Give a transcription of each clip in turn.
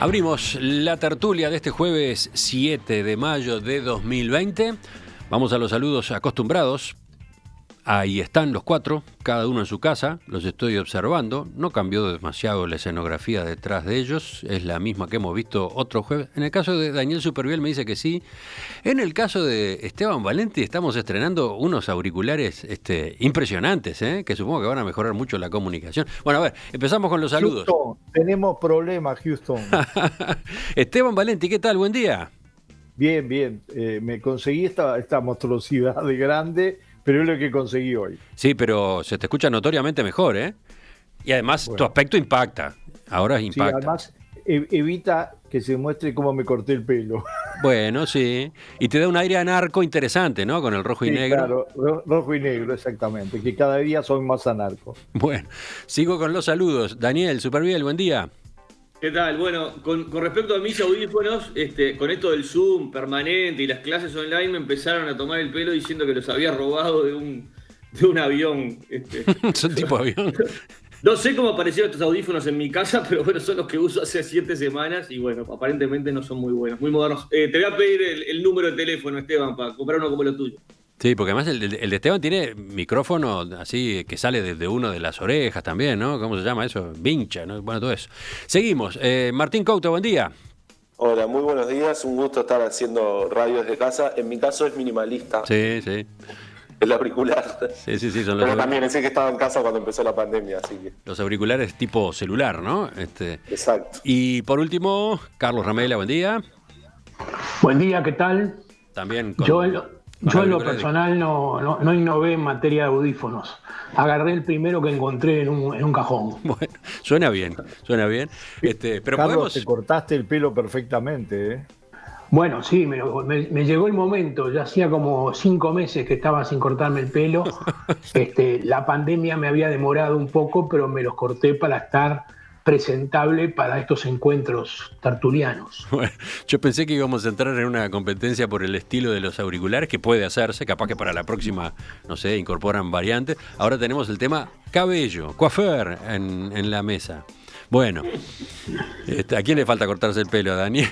Abrimos la tertulia de este jueves 7 de mayo de 2020. Vamos a los saludos acostumbrados. Ahí están los cuatro, cada uno en su casa, los estoy observando. No cambió demasiado la escenografía detrás de ellos, es la misma que hemos visto otro jueves. En el caso de Daniel Superviel me dice que sí. En el caso de Esteban Valenti estamos estrenando unos auriculares impresionantes, que supongo que van a mejorar mucho la comunicación. Bueno, a ver, empezamos con los saludos. Houston, tenemos problemas, Houston. Esteban Valenti, ¿qué tal? Buen día. Bien, bien. Me conseguí esta monstruosidad de grande, pero es lo que conseguí hoy. Sí, pero se te escucha notoriamente mejor, ¿eh? Y además tu aspecto impacta. Ahora impacta. Sí, además evita que se muestre cómo me corté el pelo. Bueno, sí. Y te da un aire anarco interesante, ¿no? Con el rojo y negro. Claro, rojo y negro, exactamente. Que cada día soy más anarco. Bueno, sigo con los saludos. Daniel, Superviel, buen día. ¿Qué tal? Bueno, con respecto a mis audífonos, con esto del Zoom permanente y las clases online me empezaron a tomar el pelo diciendo que los había robado de un avión. ¿Son tipo avión? No sé cómo aparecieron estos audífonos en mi casa, pero bueno, son los que uso hace 7 semanas y bueno, aparentemente no son muy buenos, muy modernos. Te voy a pedir el número de teléfono, Esteban, para comprar uno como lo tuyo. Sí, porque además el de Esteban tiene micrófono así que sale desde uno de las orejas también, ¿no? ¿Cómo se llama eso? Vincha, ¿no? Bueno, todo eso. Seguimos. Martín Couto, buen día. Hola, muy buenos días. Un gusto estar haciendo radio desde casa. En mi caso es minimalista. Sí, sí. El auricular. Sí, son los. Pero también sé que estaba en casa cuando empezó la pandemia, así que. Los auriculares tipo celular, ¿no? Exacto. Y por último, Carlos Ramela, buen día. Buen día, ¿qué tal? También con. Yo en lo personal no innové en materia de audífonos. Agarré el primero que encontré en un cajón. Bueno, suena bien. Pero Carlos, te cortaste el pelo perfectamente, ¿eh? Bueno, sí, me llegó el momento. Ya hacía como 5 meses que estaba sin cortarme el pelo. La pandemia me había demorado un poco, pero me los corté para estar presentable para estos encuentros tertulianos. Bueno, yo pensé que íbamos a entrar en una competencia por el estilo de los auriculares, que puede hacerse, capaz que para la próxima, no sé, incorporan variantes. Ahora tenemos el tema cabello, coiffeur en la mesa. Bueno, ¿a quién le falta cortarse el pelo? ¿A Daniel?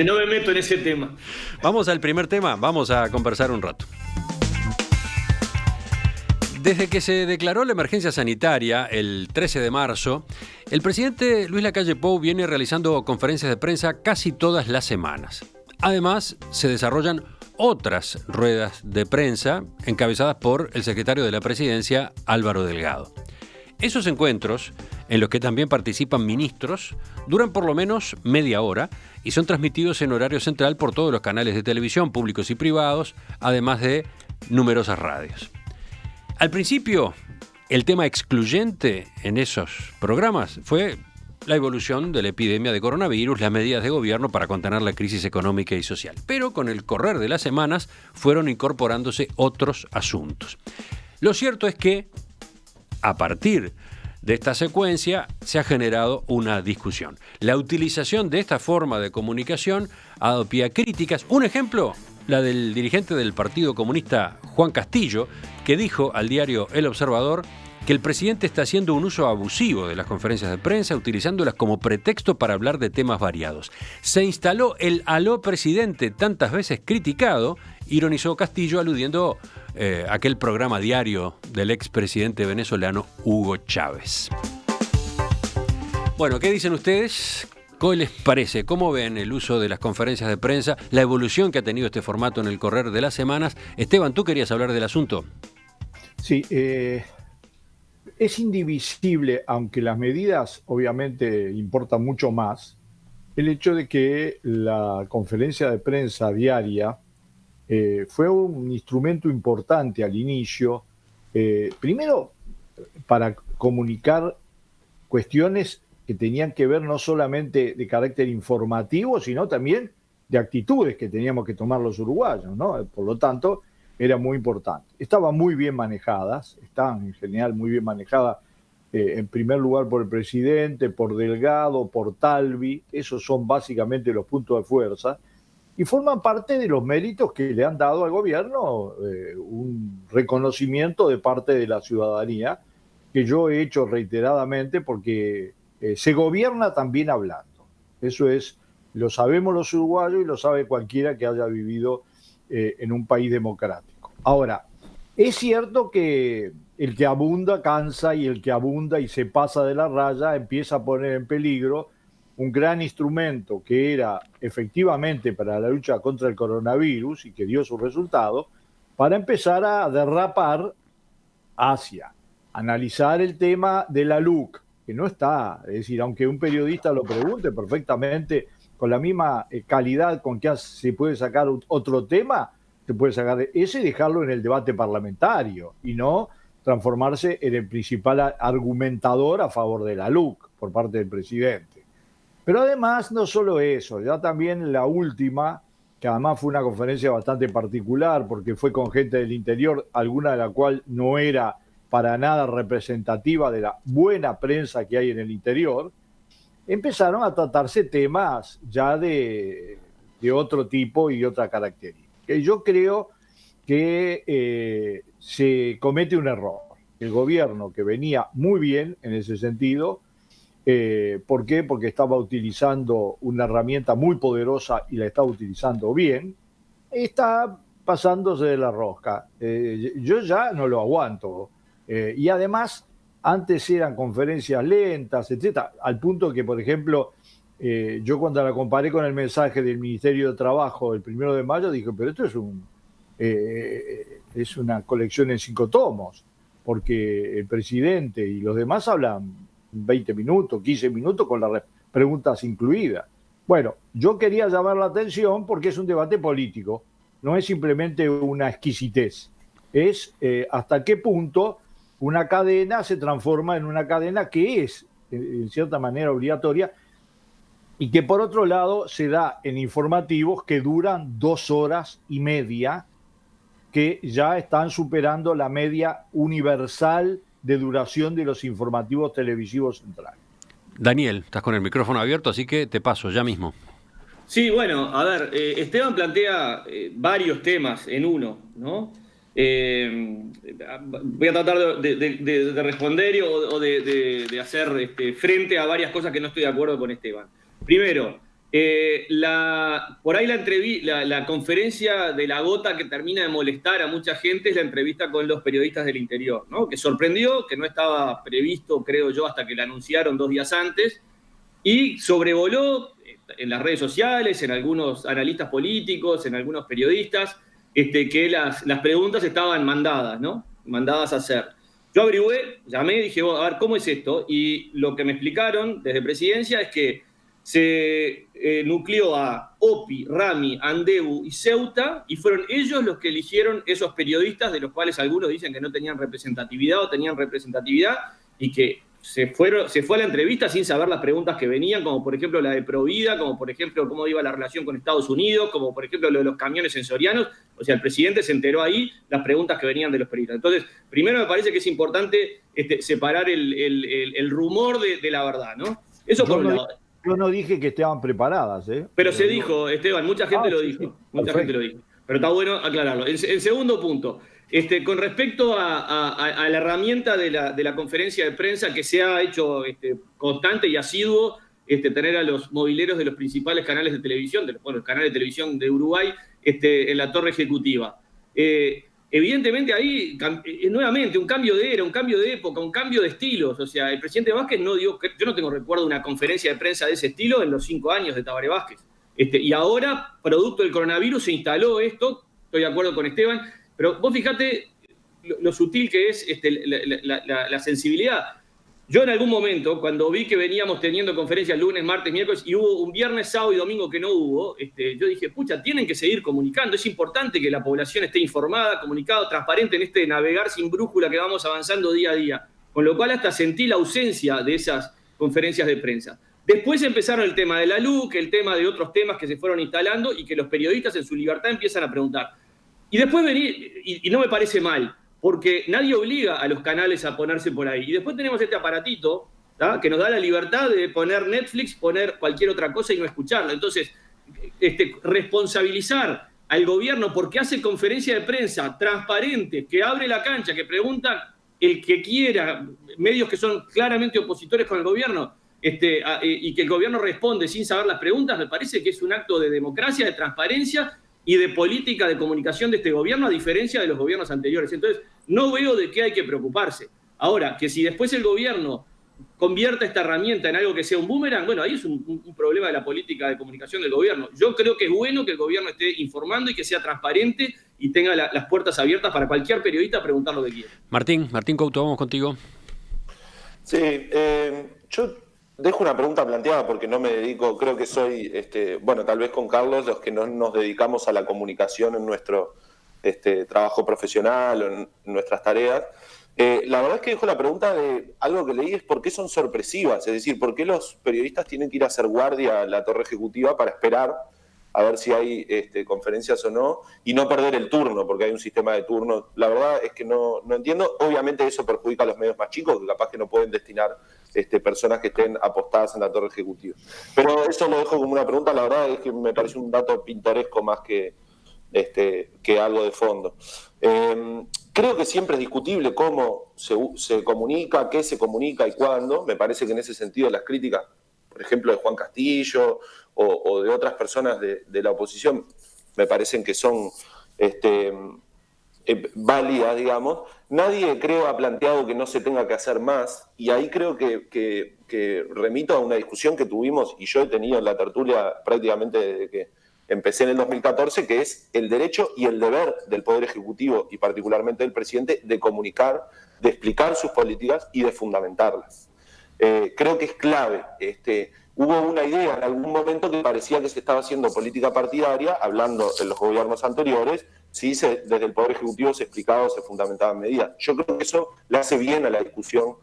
No me meto en ese tema. Vamos al primer tema, vamos a conversar un rato. Desde que se declaró la emergencia sanitaria el 13 de marzo, el presidente Luis Lacalle Pou viene realizando conferencias de prensa casi todas las semanas. Además, se desarrollan otras ruedas de prensa encabezadas por el secretario de la Presidencia, Álvaro Delgado. Esos encuentros, en los que también participan ministros, duran por lo menos media hora y son transmitidos en horario central por todos los canales de televisión públicos y privados, además de numerosas radios. Al principio, el tema excluyente en esos programas fue la evolución de la epidemia de coronavirus, las medidas de gobierno para contener la crisis económica y social. Pero con el correr de las semanas fueron incorporándose otros asuntos. Lo cierto es que, a partir de esta secuencia, se ha generado una discusión. La utilización de esta forma de comunicación ha dado pie a críticas. Un ejemplo, la del dirigente del Partido Comunista, Juan Castillo, que dijo al diario El Observador que el presidente está haciendo un uso abusivo de las conferencias de prensa, utilizándolas como pretexto para hablar de temas variados. Se instaló el aló presidente tantas veces criticado, ironizó Castillo aludiendo a aquel programa diario del expresidente venezolano Hugo Chávez. Bueno, ¿qué dicen ustedes? ¿Qué les parece? ¿Cómo ven el uso de las conferencias de prensa, la evolución que ha tenido este formato en el correr de las semanas? Esteban, ¿tú querías hablar del asunto? Sí, es indivisible, aunque las medidas obviamente importan mucho más, el hecho de que la conferencia de prensa diaria fue un instrumento importante al inicio, primero para comunicar cuestiones que tenían que ver no solamente de carácter informativo, sino también de actitudes que teníamos que tomar los uruguayos, ¿no? Por lo tanto, era muy importante. Estaban muy bien manejadas, están en general muy bien manejadas, en primer lugar por el presidente, por Delgado, por Talvi, esos son básicamente los puntos de fuerza, y forman parte de los méritos que le han dado al gobierno, un reconocimiento de parte de la ciudadanía, que yo he hecho reiteradamente porque Se gobierna también hablando. Eso lo sabemos los uruguayos y lo sabe cualquiera que haya vivido en un país democrático. Ahora, es cierto que el que abunda cansa y el que abunda y se pasa de la raya empieza a poner en peligro un gran instrumento que era efectivamente para la lucha contra el coronavirus y que dio su resultado, para empezar a derrapar hacia analizar el tema de la LUC, que no está, es decir, aunque un periodista lo pregunte perfectamente con la misma calidad con que se puede sacar otro tema, se puede sacar ese y dejarlo en el debate parlamentario y no transformarse en el principal argumentador a favor de la LUC por parte del presidente. Pero además no solo eso, ya también la última, que además fue una conferencia bastante particular porque fue con gente del interior, alguna de la cual no era para nada representativa de la buena prensa que hay en el interior, empezaron a tratarse temas ya de otro tipo y otra característica. Yo creo que se comete un error. El gobierno, que venía muy bien en ese sentido, ¿por qué? Porque estaba utilizando una herramienta muy poderosa y la está utilizando bien, está pasándose de la rosca. Yo ya no lo aguanto. Y además, antes eran conferencias lentas, etcétera, al punto que, por ejemplo, yo cuando la comparé con el mensaje del Ministerio de Trabajo el 1 de mayo, dije, pero esto es una colección en 5 tomos, porque el presidente y los demás hablan 20 minutos, 15 minutos con las preguntas incluidas. Bueno, yo quería llamar la atención porque es un debate político, no es simplemente una exquisitez, es hasta qué punto una cadena se transforma en una cadena que es, en cierta manera, obligatoria y que, por otro lado, se da en informativos que duran 2 horas y media, que ya están superando la media universal de duración de los informativos televisivos centrales. Daniel, estás con el micrófono abierto, así que te paso ya mismo. Sí, bueno, a ver, Esteban plantea varios temas en uno, ¿no? Voy a tratar de responder o de hacer frente a varias cosas que no estoy de acuerdo con Esteban. Primero, por ahí la conferencia de la gota que termina de molestar a mucha gente es la entrevista con los periodistas del interior, ¿no? Que sorprendió, que no estaba previsto, creo yo, hasta que la anunciaron 2 días antes, y sobrevoló en las redes sociales, en algunos analistas políticos, en algunos periodistas, que las preguntas estaban mandadas, ¿no? Mandadas a hacer. Yo averigüé, llamé y dije, a ver, ¿cómo es esto? Y lo que me explicaron desde Presidencia es que se nucleó a OPI, Rami, Andebu y Ceuta, y fueron ellos los que eligieron esos periodistas, de los cuales algunos dicen que no tenían representatividad o tenían representatividad, y que se fue a la entrevista sin saber las preguntas que venían, como por ejemplo la de Provida, como por ejemplo cómo iba la relación con Estados Unidos, como por ejemplo lo de los camiones sensorianos. O sea, el presidente se enteró ahí las preguntas que venían de los periodistas. Entonces, primero me parece que es importante separar el rumor de la verdad, ¿no? Eso por un lado. Yo no dije que estaban preparadas, ¿eh? Pero se dijo, Esteban, mucha gente lo dijo. Sí, mucha gente lo dijo. Pero está bueno aclararlo. En segundo punto, con respecto a la herramienta de la conferencia de prensa que se ha hecho constante y asiduo, tener a los mobileros de los principales canales de televisión, el canal de televisión de Uruguay, en la torre ejecutiva. Evidentemente ahí, nuevamente, un cambio de era, un cambio de época, un cambio de estilos. O sea, el presidente Vázquez no dio, yo no tengo recuerdo de una conferencia de prensa de ese estilo en los 5 años de Tabaré Vázquez. Y ahora, producto del coronavirus, se instaló esto, estoy de acuerdo con Esteban, pero vos fijate lo sutil que es la sensibilidad. Yo en algún momento, cuando vi que veníamos teniendo conferencias lunes, martes, miércoles, y hubo un viernes, sábado y domingo que no hubo, yo dije, pucha, tienen que seguir comunicando. Es importante que la población esté informada, comunicada, transparente en este navegar sin brújula que vamos avanzando día a día. Con lo cual hasta sentí la ausencia de esas conferencias de prensa. Después empezaron el tema de la LUC, el tema de otros temas que se fueron instalando y que los periodistas en su libertad empiezan a preguntar. Y después venir, y no me parece mal, porque nadie obliga a los canales a ponerse por ahí. Y después tenemos este aparatito, ¿tá?, que nos da la libertad de poner Netflix, poner cualquier otra cosa y no escucharlo. Entonces, responsabilizar al gobierno porque hace conferencia de prensa transparente, que abre la cancha, que pregunta el que quiera, medios que son claramente opositores con el gobierno, y que el gobierno responde sin saber las preguntas, me parece que es un acto de democracia, de transparencia y de política de comunicación de este gobierno, a diferencia de los gobiernos anteriores. Entonces, no veo de qué hay que preocuparse. Ahora, que si después el gobierno convierta esta herramienta en algo que sea un boomerang, bueno, ahí es un problema de la política de comunicación del gobierno. Yo creo que es bueno que el gobierno esté informando y que sea transparente y tenga las puertas abiertas para cualquier periodista a preguntar lo que quiera. Martín Couto, vamos contigo. Sí, yo dejo una pregunta planteada porque no me dedico, creo que soy, bueno, tal vez con Carlos, los que no nos dedicamos a la comunicación en nuestro trabajo profesional o en nuestras tareas. La verdad es que dejo la pregunta de algo que leí, es por qué son sorpresivas, es decir, por qué los periodistas tienen que ir a hacer guardia a la torre ejecutiva para esperar a ver si hay conferencias o no, y no perder el turno, porque hay un sistema de turno. La verdad es que no entiendo. Obviamente eso perjudica a los medios más chicos, que capaz que no pueden destinar personas que estén apostadas en la torre ejecutiva. Pero eso lo dejo como una pregunta. La verdad es que me parece un dato pintoresco más que algo de fondo. Creo que siempre es discutible cómo se comunica, qué se comunica y cuándo. Me parece que en ese sentido las críticas, por ejemplo, de Juan Castillo o de otras personas de la oposición, me parecen que son válidas, digamos. Nadie, creo, ha planteado que no se tenga que hacer más, y ahí creo que remito a una discusión que tuvimos, y yo he tenido en la tertulia prácticamente desde que empecé en el 2014, que es el derecho y el deber del Poder Ejecutivo, y particularmente del presidente, de comunicar, de explicar sus políticas y de fundamentarlas. Creo que es clave. Hubo una idea en algún momento que parecía que se estaba haciendo política partidaria, hablando en los gobiernos anteriores, si desde el Poder Ejecutivo se explicaba o se fundamentaban medidas. Yo creo que eso le hace bien a la discusión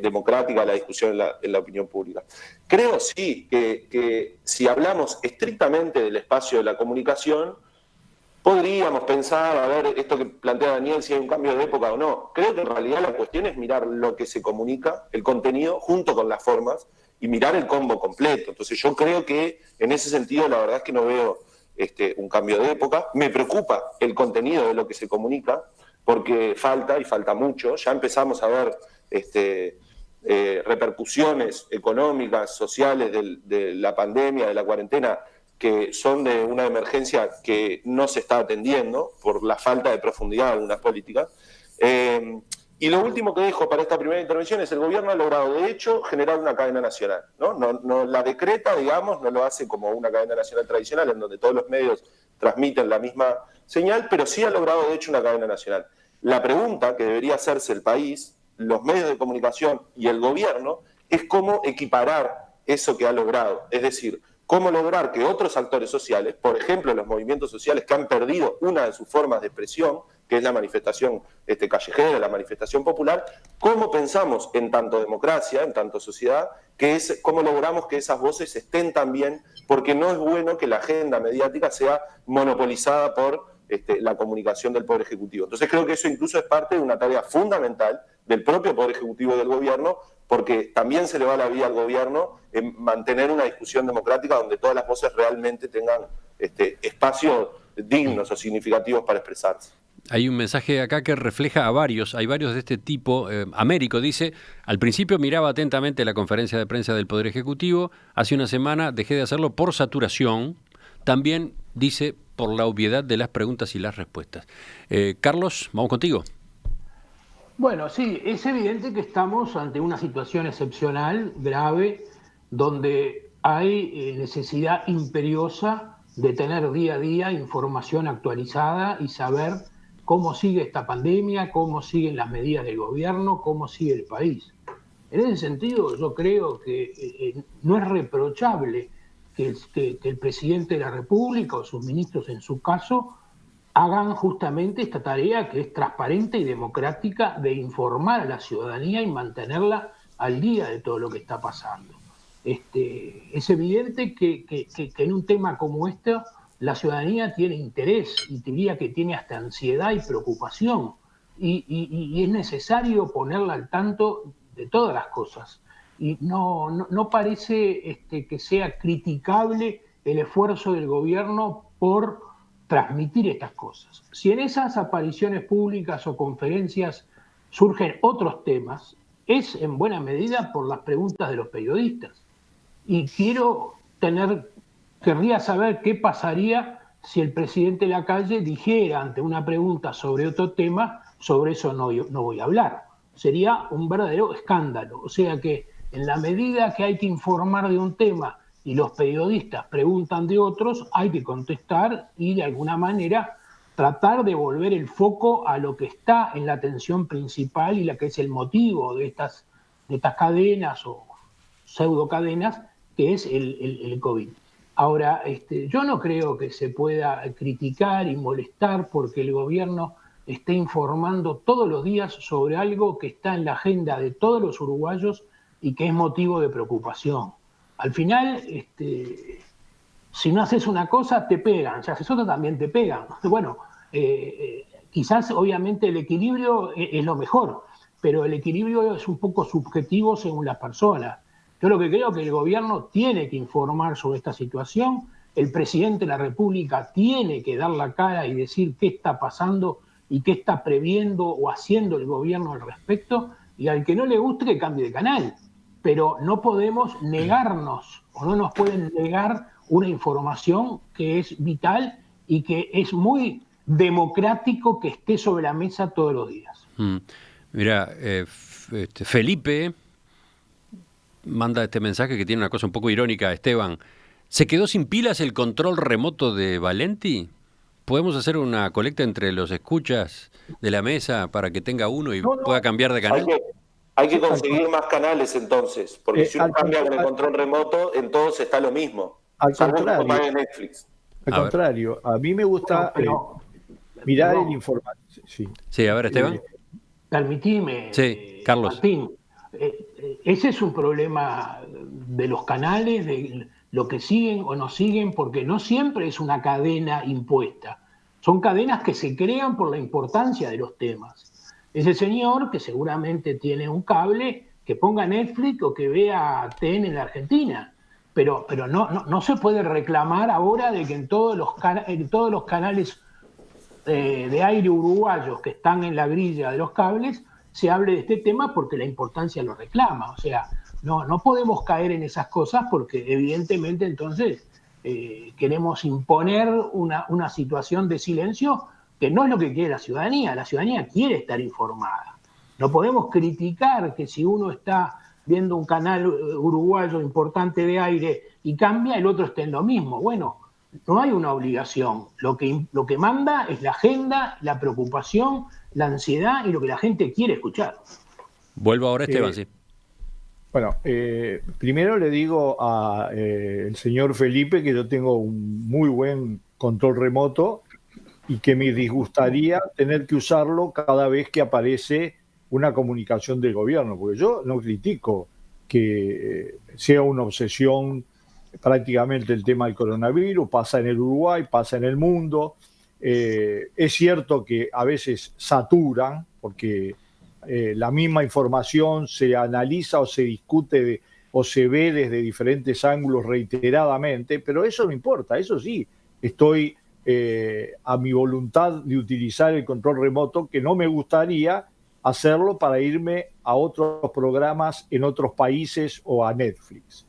democrática, a la discusión en la opinión pública. Creo sí que si hablamos estrictamente del espacio de la comunicación, podríamos pensar, a ver, esto que plantea Daniel, si hay un cambio de época o no. Creo que en realidad la cuestión es mirar lo que se comunica, el contenido, junto con las formas, y mirar el combo completo. Entonces yo creo que en ese sentido la verdad es que no veo un cambio de época. Me preocupa el contenido de lo que se comunica, porque falta mucho. Ya empezamos a ver repercusiones económicas, sociales de la pandemia, de la cuarentena, que son de una emergencia que no se está atendiendo por la falta de profundidad de algunas políticas. Y lo último que dejo para esta primera intervención es: el gobierno ha logrado, de hecho, generar una cadena nacional. No la decreta, digamos, no lo hace como una cadena nacional tradicional, en donde todos los medios transmiten la misma señal, pero sí ha logrado, de hecho, una cadena nacional. La pregunta que debería hacerse el país, los medios de comunicación y el gobierno, es cómo equiparar eso que ha logrado. Es decir, cómo lograr que otros actores sociales, por ejemplo los movimientos sociales que han perdido una de sus formas de expresión, que es la manifestación callejera, la manifestación popular, cómo pensamos en tanto democracia, en tanto sociedad, cómo logramos que esas voces estén también, porque no es bueno que la agenda mediática sea monopolizada por la comunicación del Poder Ejecutivo. Entonces creo que eso incluso es parte de una tarea fundamental del propio Poder Ejecutivo y del gobierno, porque también se le va la vida al gobierno en mantener una discusión democrática donde todas las voces realmente tengan espacios dignos o significativos para expresarse. Hay un mensaje acá que refleja hay varios de este tipo. Américo dice: al principio miraba atentamente la conferencia de prensa del Poder Ejecutivo, hace una semana dejé de hacerlo por saturación, también dice por la obviedad de las preguntas y las respuestas. Carlos, vamos contigo. Bueno, sí, es evidente que estamos ante una situación excepcional, grave, donde hay necesidad imperiosa de tener día a día información actualizada y saber cómo sigue esta pandemia, cómo siguen las medidas del gobierno, cómo sigue el país. En ese sentido, yo creo que no es reprochable que el presidente de la República o sus ministros, en su caso, hagan justamente esta tarea que es transparente y democrática de informar a la ciudadanía y mantenerla al día de todo lo que está pasando. Es evidente que en un tema como este la ciudadanía tiene interés, y diría que tiene hasta ansiedad y preocupación, y es necesario ponerla al tanto de todas las cosas. Y no parece que sea criticable el esfuerzo del gobierno por transmitir estas cosas. Si en esas apariciones públicas o conferencias surgen otros temas, es en buena medida por las preguntas de los periodistas. Y querría saber qué pasaría si el presidente Lacalle dijera ante una pregunta sobre otro tema, sobre eso no voy a hablar. Sería un verdadero escándalo. O sea que en la medida que hay que informar de un tema y los periodistas preguntan de otros, hay que contestar y de alguna manera tratar de volver el foco a lo que está en la atención principal y la que es el motivo de estas cadenas o pseudo cadenas, que es el COVID. Ahora, yo no creo que se pueda criticar y molestar porque el gobierno esté informando todos los días sobre algo que está en la agenda de todos los uruguayos y que es motivo de preocupación. Al final, si no haces una cosa, te pegan, si haces otra también te pegan. Bueno, quizás obviamente el equilibrio es lo mejor, pero el equilibrio es un poco subjetivo según las personas. Yo lo que creo es que el gobierno tiene que informar sobre esta situación, el presidente de la República tiene que dar la cara y decir qué está pasando y qué está previendo o haciendo el gobierno al respecto, y al que no le guste que cambie de canal. Pero no podemos negarnos, o no nos pueden negar una información que es vital y que es muy democrático que esté sobre la mesa todos los días. Mira, Felipe manda este mensaje que tiene una cosa un poco irónica, Esteban. ¿Se quedó sin pilas el control remoto de Valenti? ¿Podemos hacer una colecta entre los escuchas de la mesa para que tenga uno y pueda cambiar de canal? Hay que conseguir más canales entonces, porque si uno cambia con el control remoto, en todos está lo mismo. Al contrario, Netflix. Al contrario, a mí me gusta mirar el informativo. Sí, a ver, Esteban. Permitime, sí, Carlos. Martín, ese es un problema de los canales, de lo que siguen o no siguen, porque no siempre es una cadena impuesta. Son cadenas que se crean por la importancia de los temas. Ese señor, que seguramente tiene un cable, que ponga Netflix o que vea TN en la Argentina. Pero no se puede reclamar ahora de que en todos los canales de aire uruguayos que están en la grilla de los cables se hable de este tema porque la importancia lo reclama. O sea, no podemos caer en esas cosas porque evidentemente entonces queremos imponer una situación de silencio que no es lo que quiere la ciudadanía. La ciudadanía quiere estar informada. No podemos criticar que si uno está viendo un canal uruguayo importante de aire y cambia, el otro esté en lo mismo. Bueno, no hay una obligación. Lo que manda es la agenda, la preocupación, la ansiedad y lo que la gente quiere escuchar. Vuelvo ahora, Esteban, sí. Bueno, primero le digo al señor Felipe que yo tengo un muy buen control remoto y que me disgustaría tener que usarlo cada vez que aparece una comunicación del gobierno, porque yo no critico que sea una obsesión prácticamente el tema del coronavirus, pasa en el Uruguay, pasa en el mundo. Es cierto que a veces saturan, porque la misma información se analiza o se discute o se ve desde diferentes ángulos reiteradamente, pero eso no importa, eso sí, estoy a mi voluntad de utilizar el control remoto, que no me gustaría hacerlo para irme a otros programas en otros países o a Netflix.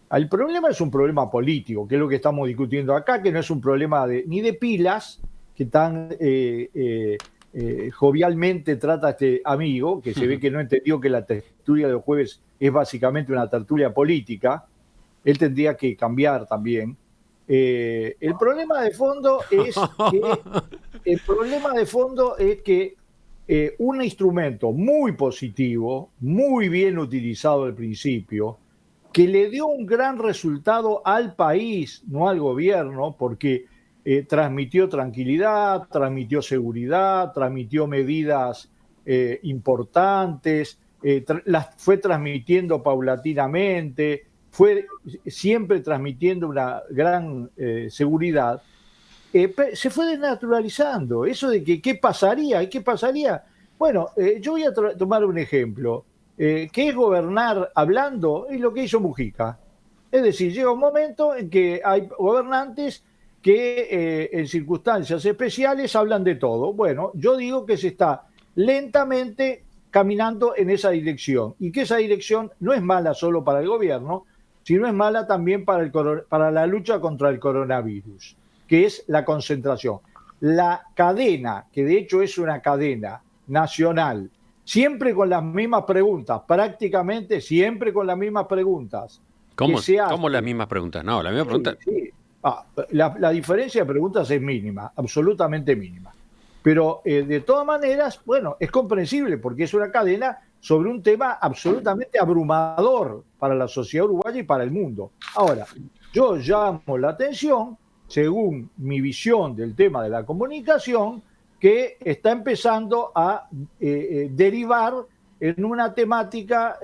El problema es un problema político, que es lo que estamos discutiendo acá, que no es un problema ni de pilas, que tan jovialmente trata este amigo, que se ve que no entendió que la tertulia de los jueves es básicamente una tertulia política. Él tendría que cambiar también. El problema de fondo es que un instrumento muy positivo, muy bien utilizado al principio, que le dio un gran resultado al país, no al gobierno, porque transmitió tranquilidad, transmitió seguridad, transmitió medidas importantes, las fue transmitiendo paulatinamente, fue siempre transmitiendo una gran seguridad. Se fue desnaturalizando. Eso de que qué pasaría y qué pasaría. Bueno, yo voy a tomar un ejemplo. ¿Qué es gobernar hablando? Es lo que hizo Mujica. Es decir, llega un momento en que hay gobernantes que en circunstancias especiales hablan de todo. Bueno, yo digo que se está lentamente caminando en esa dirección, y que esa dirección no es mala solo para el gobierno, sino es mala también para la lucha contra el coronavirus, que es la concentración. La cadena, que de hecho es una cadena nacional, siempre con las mismas preguntas, prácticamente siempre con las mismas preguntas. ¿Cómo las mismas preguntas? No, la misma pregunta. Sí. La diferencia de preguntas es mínima, absolutamente mínima. Pero de todas maneras, bueno, es comprensible porque es una cadena sobre un tema absolutamente abrumador para la sociedad uruguaya y para el mundo. Ahora, yo llamo la atención, según mi visión del tema de la comunicación, que está empezando a derivar en una temática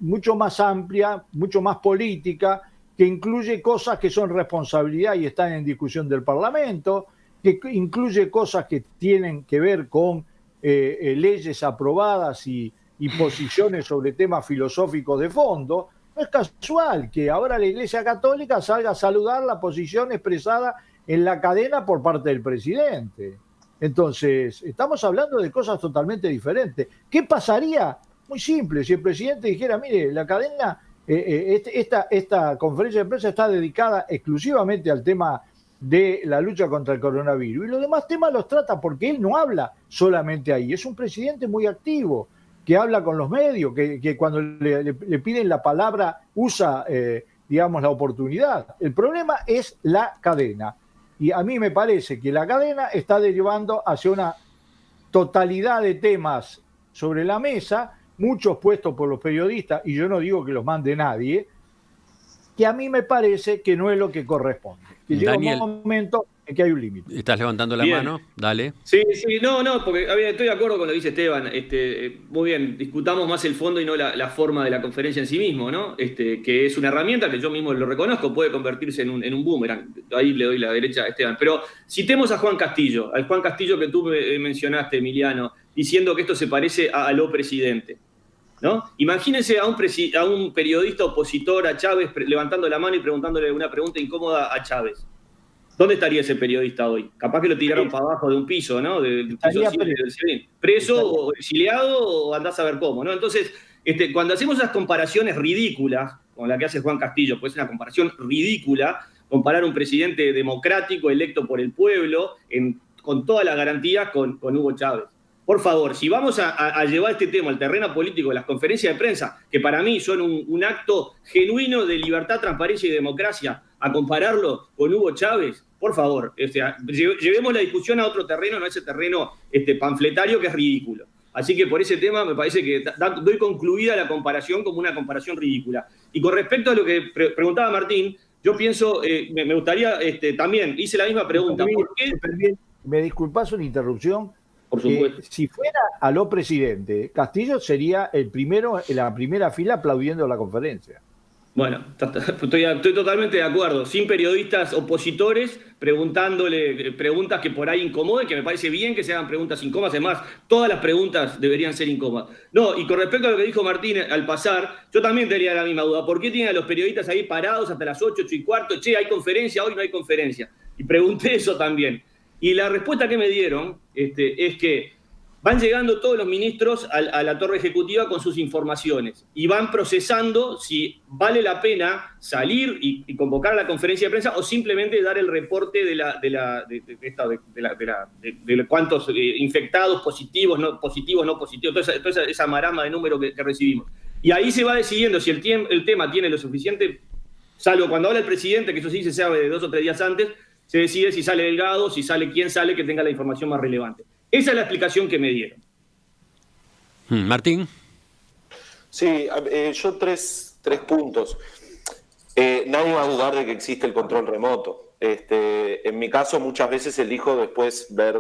mucho más amplia, mucho más política, que incluye cosas que son responsabilidad y están en discusión del Parlamento, que incluye cosas que tienen que ver con leyes aprobadas y posiciones sobre temas filosóficos de fondo. No es casual que ahora la Iglesia Católica salga a saludar la posición expresada en la cadena por parte del presidente. Entonces, estamos hablando de cosas totalmente diferentes. ¿Qué pasaría? Muy simple, si el presidente dijera, mire, la cadena, esta conferencia de prensa está dedicada exclusivamente al tema de la lucha contra el coronavirus, y los demás temas los trata porque él no habla solamente ahí, es un presidente muy activo, que habla con los medios, que cuando le piden la palabra usa, digamos, la oportunidad. El problema es la cadena, y a mí me parece que la cadena está derivando hacia una totalidad de temas sobre la mesa, muchos puestos por los periodistas, y yo no digo que los mande nadie, que a mí me parece que no es lo que corresponde. Que llega un momento en que hay un límite. ¿Estás levantando la mano? Dale. Sí, no, porque estoy de acuerdo con lo que dice Esteban. Muy bien, discutamos más el fondo y no la forma de la conferencia en sí mismo, ¿no? Que es una herramienta que yo mismo lo reconozco, puede convertirse en un boomerang. Ahí le doy la derecha a Esteban. Pero citemos a Juan Castillo, al Juan Castillo que tú mencionaste, Emiliano, diciendo que esto se parece a lo presidente, ¿no? Imagínense a un periodista opositor a Chávez levantando la mano y preguntándole una pregunta incómoda a Chávez. ¿Dónde estaría ese periodista hoy? Capaz que lo tiraron para abajo de un piso, ¿no? Del piso preso o exiliado o andás a ver cómo, ¿no? Entonces, cuando hacemos esas comparaciones ridículas, como la que hace Juan Castillo, pues es una comparación ridícula, comparar un presidente democrático electo por el pueblo con todas las garantías con Hugo Chávez. Por favor, si vamos a llevar este tema al terreno político de las conferencias de prensa, que para mí son un acto genuino de libertad, transparencia y democracia, a compararlo con Hugo Chávez, por favor, llevemos la discusión a otro terreno, no a ese terreno panfletario que es ridículo. Así que por ese tema me parece que doy concluida la comparación como una comparación ridícula. Y con respecto a lo que preguntaba Martín, yo pienso, me gustaría, también hice la misma pregunta. ¿Por qué? ¿Me disculpas una interrupción? Por supuesto. Si fuera a lo presidente, Castillo sería el primero en la primera fila aplaudiendo la conferencia. Bueno, estoy totalmente de acuerdo. Sin periodistas opositores preguntándole preguntas que por ahí incomoden, que me parece bien que se hagan preguntas incómodas. Además, todas las preguntas deberían ser incómodas. No, y con respecto a lo que dijo Martín al pasar, yo también tenía la misma duda. ¿Por qué tienen a los periodistas ahí parados hasta las 8, 8:15? Che, ¿hay conferencia? Hoy no hay conferencia. Y pregunté eso también. Y la respuesta que me dieron es que van llegando todos los ministros a la torre ejecutiva con sus informaciones y van procesando si vale la pena salir y convocar a la conferencia de prensa o simplemente dar el reporte de cuántos infectados, positivos, no positivos, toda esa marama de números que recibimos. Y ahí se va decidiendo si el tema tiene lo suficiente, salvo cuando habla el presidente, que eso sí se sabe de 2 o 3 días antes, se decide si sale Delgado, si sale quién sale, que tenga la información más relevante. Esa es la explicación que me dieron. Martín. Sí, yo tres puntos. Nadie va a dudar de que existe el control remoto. En mi caso, muchas veces elijo después ver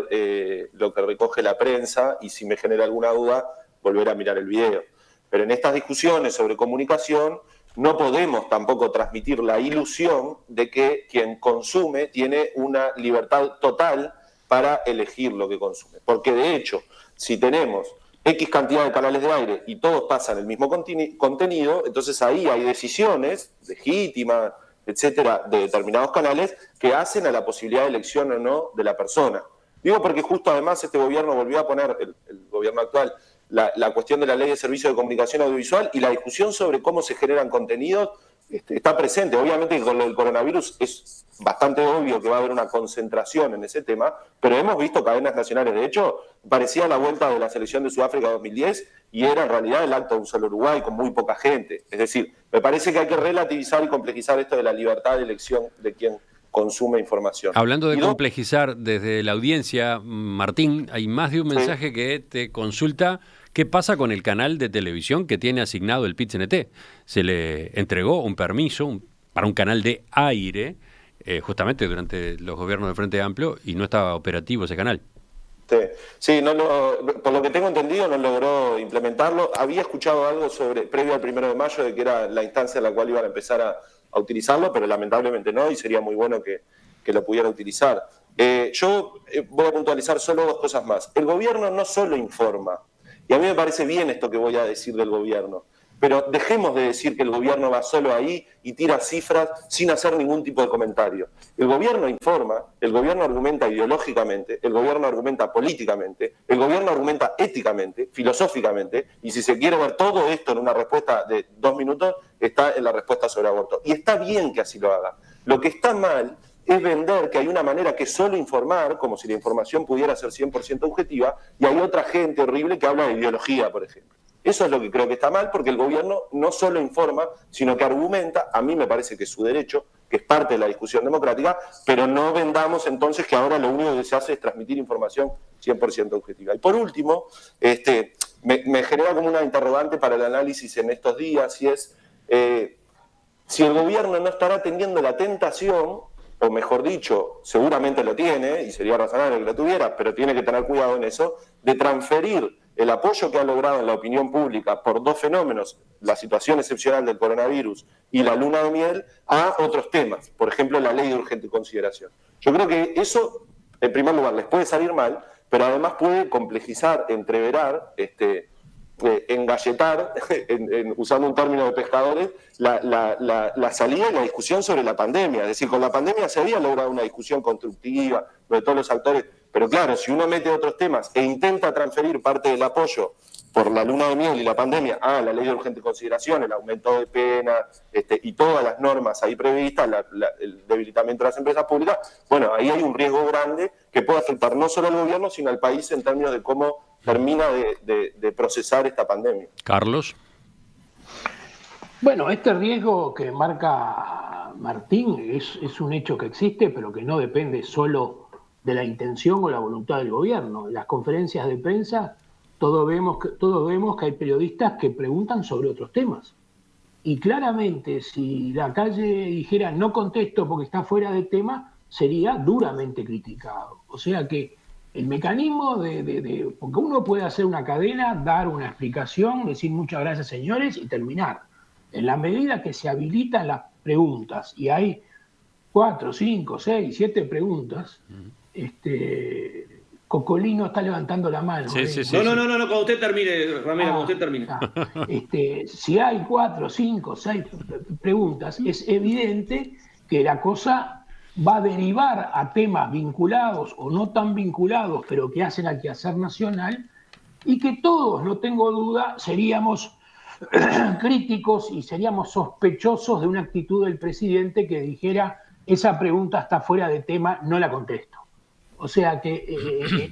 lo que recoge la prensa y si me genera alguna duda, volver a mirar el video. Pero en estas discusiones sobre comunicación, no podemos tampoco transmitir la ilusión de que quien consume tiene una libertad total para elegir lo que consume. Porque de hecho, si tenemos X cantidad de canales de aire y todos pasan el mismo contenido, entonces ahí hay decisiones legítimas, etcétera, de determinados canales que hacen a la posibilidad de elección o no de la persona. Digo porque justo además este gobierno volvió a poner, el gobierno actual, la cuestión de la ley de servicio de comunicación audiovisual y la discusión sobre cómo se generan contenidos está presente. Obviamente que con el coronavirus es bastante obvio que va a haber una concentración en ese tema, pero hemos visto cadenas nacionales. De hecho, parecía la vuelta de la selección de Sudáfrica 2010 y era en realidad el acto de un solo Uruguay con muy poca gente. Es decir, me parece que hay que relativizar y complejizar esto de la libertad de elección de quien consume información. Hablando de complejizar desde la audiencia, Martín, hay más de un mensaje que te consulta qué pasa con el canal de televisión que tiene asignado el PIT-CNT. Se le entregó un permiso para un canal de aire justamente durante los gobiernos del Frente Amplio y no estaba operativo ese canal. Sí, por lo que tengo entendido no logró implementarlo. Había escuchado algo previo al 1 de mayo de que era la instancia en la cual iban a empezar a utilizarlo, pero lamentablemente no, y sería muy bueno que lo pudiera utilizar. Yo voy a puntualizar solo 2 cosas más. El gobierno no solo informa, y a mí me parece bien esto que voy a decir del gobierno, pero dejemos de decir que el gobierno va solo ahí y tira cifras sin hacer ningún tipo de comentario. El gobierno informa, el gobierno argumenta ideológicamente, el gobierno argumenta políticamente, el gobierno argumenta éticamente, filosóficamente, y si se quiere ver todo esto en una respuesta de 2 minutos, está en la respuesta sobre aborto. Y está bien que así lo haga. Lo que está mal es vender que hay una manera que es solo informar, como si la información pudiera ser 100% objetiva, y hay otra gente horrible que habla de ideología, por ejemplo. Eso es lo que creo que está mal, porque el gobierno no solo informa, sino que argumenta. A mí me parece que es su derecho, que es parte de la discusión democrática, pero no vendamos entonces que ahora lo único que se hace es transmitir información 100% objetiva. Y por último, me genera como una interrogante para el análisis en estos días, y es si el gobierno no estará teniendo la tentación, o mejor dicho, seguramente lo tiene, y sería razonable que lo tuviera, pero tiene que tener cuidado en eso, de transferir el apoyo que ha logrado en la opinión pública por 2 fenómenos, la situación excepcional del coronavirus y la luna de miel, a otros temas, por ejemplo, la ley de urgente consideración. Yo creo que eso, en primer lugar, les puede salir mal, pero además puede complejizar, entreverar, engalletar, usando un término de pescadores, la salida y la discusión sobre la pandemia. Es decir, con la pandemia se había logrado una discusión constructiva de todos los actores, pero claro, si uno mete otros temas e intenta transferir parte del apoyo por la luna de miel y la pandemia a la ley de urgente consideración, el aumento de pena y todas las normas ahí previstas, el debilitamiento de las empresas públicas, bueno, ahí hay un riesgo grande que puede afectar no solo al gobierno, sino al país en términos de cómo termina de procesar esta pandemia. Carlos. Bueno, este riesgo que marca Martín es un hecho que existe, pero que no depende solo de la intención o la voluntad del gobierno. En las conferencias de prensa todos vemos que hay periodistas que preguntan sobre otros temas. Y claramente, si la calle dijera no contesto porque está fuera de tema, sería duramente criticado. O sea que el mecanismo porque uno puede hacer una cadena, dar una explicación, decir muchas gracias señores y terminar. En la medida que se habilitan las preguntas y hay 4, 5, 6, 7 preguntas, Cocolino está levantando la mano. Sí. No, cuando usted termine, Ramiro, cuando usted termine. Si hay 4, 5, 6 preguntas, es evidente que la cosa va a derivar a temas vinculados o no tan vinculados, pero que hacen al quehacer nacional, y que todos, no tengo duda, seríamos críticos y seríamos sospechosos de una actitud del presidente que dijera esa pregunta está fuera de tema, no la contesto. O sea que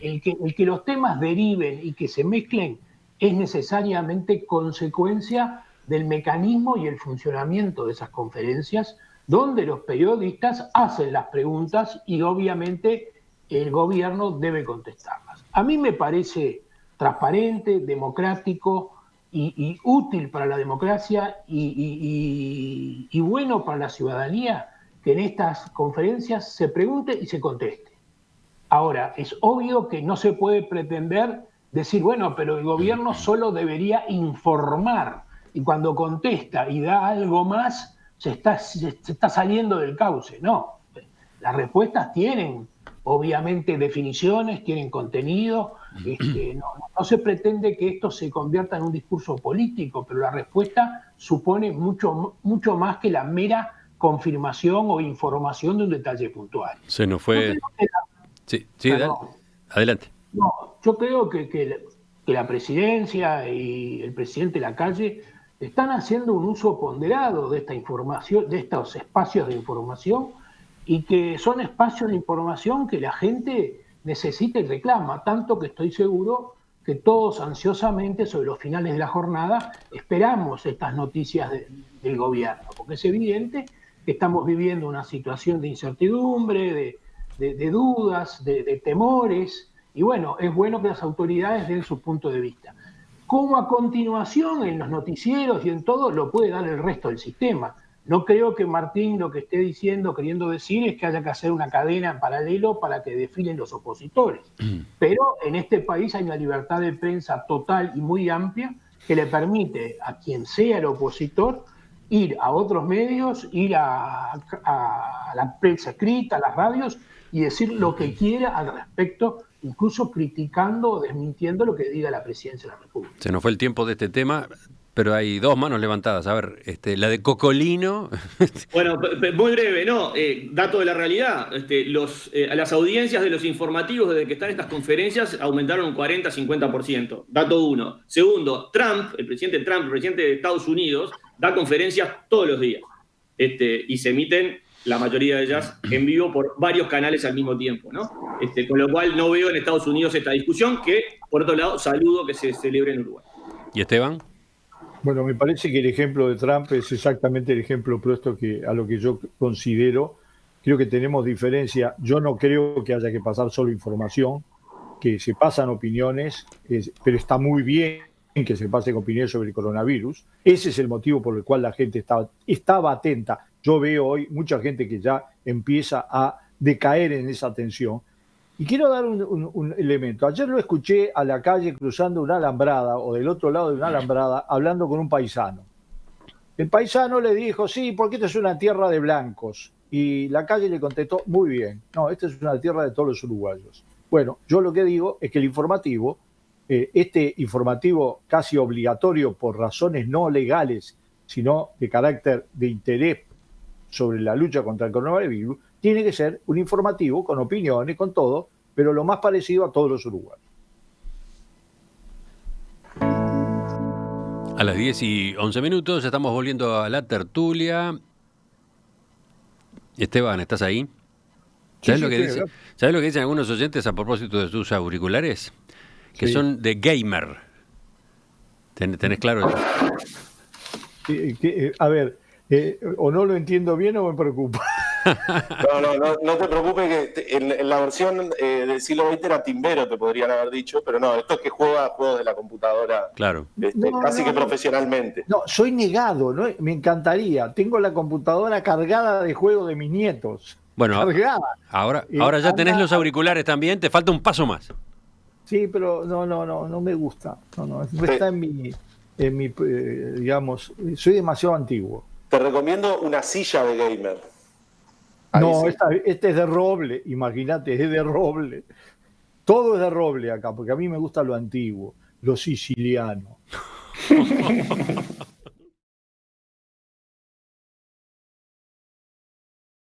el que los temas deriven y que se mezclen es necesariamente consecuencia del mecanismo y el funcionamiento de esas conferencias, donde los periodistas hacen las preguntas y obviamente el gobierno debe contestarlas. A mí me parece transparente, democrático y útil para la democracia y bueno para la ciudadanía que en estas conferencias se pregunte y se conteste. Ahora, es obvio que no se puede pretender decir, bueno, pero el gobierno solo debería informar y cuando contesta y da algo más, se está saliendo del cauce. No, las respuestas tienen obviamente definiciones, tienen contenido, no se pretende que esto se convierta en un discurso político, pero la respuesta supone mucho más que la mera confirmación o información de un detalle puntual. Se nos fue... Sí, adelante. No, yo creo que que la presidencia y el presidente Lacalle están haciendo un uso ponderado de esta información, de estos espacios de información, y que son espacios de información que la gente necesita y reclama, tanto que estoy seguro que todos ansiosamente sobre los finales de la jornada esperamos estas noticias del gobierno, porque es evidente que estamos viviendo una situación de incertidumbre, de dudas, de temores, y bueno, es bueno que las autoridades den su punto de vista. Como a continuación en los noticieros y en todo lo puede dar el resto del sistema. No creo que Martín lo que esté diciendo, queriendo decir, es que haya que hacer una cadena en paralelo para que desfilen los opositores. Pero en este país hay una libertad de prensa total y muy amplia que le permite a quien sea el opositor ir a otros medios, ir a la prensa escrita, a las radios, y decir lo que quiera al respecto, incluso criticando o desmintiendo lo que diga la Presidencia de la República. Se nos fue el tiempo de este tema, pero hay dos manos levantadas. A ver, la de Cocolino. Bueno, muy breve, ¿no? Dato de la realidad. Las audiencias de los informativos desde que están estas conferencias aumentaron un 40-50%. Dato uno. Segundo, el presidente Trump, el presidente de Estados Unidos, da conferencias todos los días. Y se emiten, la mayoría de ellas, en vivo por varios canales al mismo tiempo, ¿no? Con lo cual no veo en Estados Unidos esta discusión, que, por otro lado, saludo que se celebre en Uruguay. ¿Y Esteban? Bueno, me parece que el ejemplo de Trump es exactamente el ejemplo opuesto a lo que yo considero. Creo que tenemos diferencia. Yo no creo que haya que pasar solo información, que se pasan opiniones, pero está muy bien que se pasen opiniones sobre el coronavirus. Ese es el motivo por el cual la gente estaba atenta. Yo veo hoy mucha gente que ya empieza a decaer en esa atención. Y quiero dar un elemento. Ayer lo escuché a Lacalle cruzando una alambrada, o del otro lado de una alambrada, hablando con un paisano. El paisano le dijo, sí, porque esta es una tierra de blancos. Y Lacalle le contestó, muy bien, no, esta es una tierra de todos los uruguayos. Bueno, yo lo que digo es que el informativo, este informativo casi obligatorio por razones no legales, sino de carácter de interés sobre la lucha contra el coronavirus, tiene que ser un informativo con opiniones, con todo, pero lo más parecido a todos los uruguayos. A las 10:11 estamos volviendo a la tertulia. Esteban, ¿estás ahí? ¿Sabes lo que dicen algunos oyentes a propósito de sus auriculares? Que son de gamer. ¿Tenés claro eso? A ver, o no lo entiendo bien o me preocupa. No te preocupes, que en la versión del siglo XX era timbero, te podrían haber dicho, pero no, esto es que juega juegos de la computadora, claro. Casi que profesionalmente. No, soy negado, ¿no? Me encantaría. Tengo la computadora cargada de juegos de mis nietos. Bueno, cargada. Ahora ya tenés los auriculares también, te falta un paso más. Sí, pero no me gusta. No está en mi digamos, soy demasiado antiguo. Te recomiendo una silla de gamer. Ahí no, sí. este es de roble, imagínate, es de roble. Todo es de roble acá, porque a mí me gusta lo antiguo, lo siciliano.